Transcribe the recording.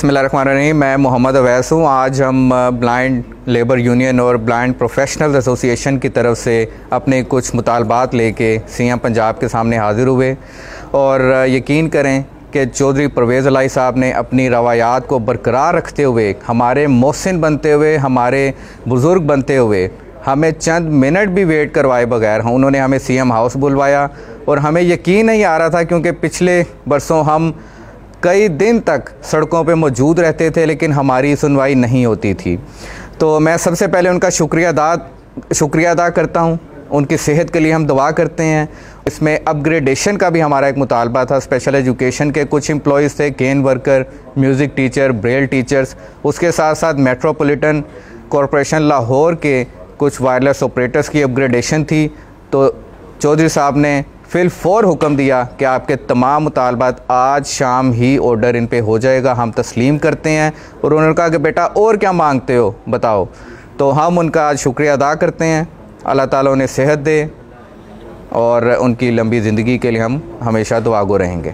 बिस्मिल्लाहिर्रहमानिर्रहीम। मैं मोहम्मद अवैस हूँ। आज हम ब्लाइंड लेबर यूनियन और ब्लाइंड प्रोफेशनल्स एसोसिएशन की तरफ से अपने कुछ मुतालबात लेके सीएम पंजाब के सामने हाज़िर हुए और यकीन करें कि चौधरी परवेज़ इलाही साहब ने अपनी रवायात को बरकरार रखते हुए, हमारे मोहसिन बनते हुए, हमारे बुज़ुर्ग बनते हुए, हमें चंद मिनट भी वेट करवाए बगैर उन्होंने हमें सीएम हाउस बुलवाया। और हमें यकीन नहीं आ रहा था क्योंकि पिछले बरसों हम कई दिन तक सड़कों पे मौजूद रहते थे लेकिन हमारी सुनवाई नहीं होती थी। तो मैं सबसे पहले उनका शुक्रिया अदा करता हूँ। उनकी सेहत के लिए हम दुआ करते हैं। इसमें अपग्रेडेशन का भी हमारा एक मुतालबा था। स्पेशल एजुकेशन के कुछ एम्प्लॉयज़ थे, cane worker, music teacher, braille teachers, उसके साथ साथ मेट्रोपॉलिटन कॉरपोरेशन लाहौर के कुछ वायरलेस ऑपरेटर्स की अपग्रेडेशन थी। तो चौधरी साहब ने फिल-फौर हुक्म दिया कि आपके तमाम मुतालबात आज शाम ही ऑर्डर इन पे हो जाएगा, हम तस्लीम करते हैं। और उन्होंने कहा कि बेटा और क्या मांगते हो बताओ। तो हम उनका आज शुक्रिया अदा करते हैं। अल्लाह ताला उन्हें सेहत दे और उनकी लंबी ज़िंदगी के लिए हम हमेशा दुआगो रहेंगे।